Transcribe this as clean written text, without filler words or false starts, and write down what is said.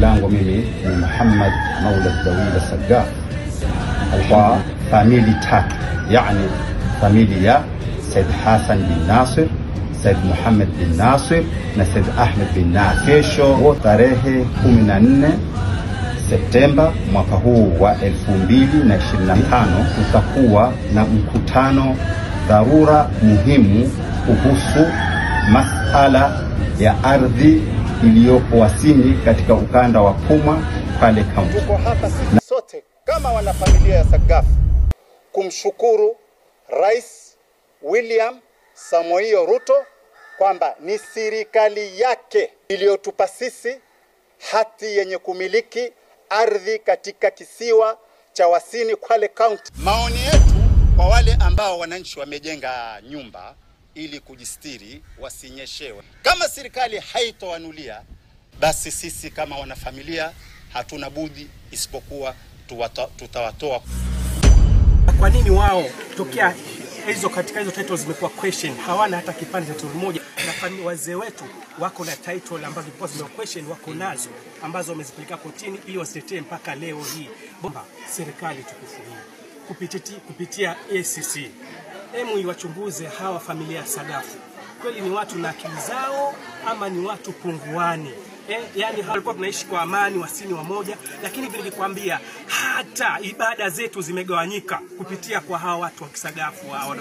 langu mimi ni Muhammad Maulid Dawila Sagaf. Kwa famili tatu, yani famili ya Said Hassan bin Nasir, Said Muhammad bin Nasir na Said Ahmed bin Nasir. Kesho tarehe 14 Septemba mwaka huu wa 2025 tutakuwa na mkutano dharura muhimu kuhusu masala ya ardhi iliyopo Wasini katika ukanda wa Puma pale kaunti. Tuko hapa sisi sote kama wanafamilia ya Sagaf kumshukuru Rais William Samoei Ruto kwamba ni serikali yake iliyotupa sisi hati yenye kumiliki ardhi katika kisiwa cha Wasini Kwale County. Maoni yetu kwa wale ambao wananchi wamejenga nyumba ili kujistiri wasinyeshewe, kama serikali haitowanulia, basi sisi kama wanafamilia hatuna budi isipokuwa tutawatoa. Kwa nini wao tokea hizo katika hizo titles zimekuwa question, hawana hata kipande cha moja, na wazee wetu wako na title ambazo zilikuwa zime question wako nazo ambazo wamezipeleka kotini ili wasitetee mpaka leo hii. Bomba serikali tukufu hii kupitia ACC, iwachunguze hawa familia Sagafu, kweli ni watu na akili zao ama ni watu punguani? Yani walikuwa tunaishi kwa amani, Wasini wamoja, lakini vile nikwambia hata ibada zetu zimegawanyika kupitia kwa hawa watu wa Kisagafu hao.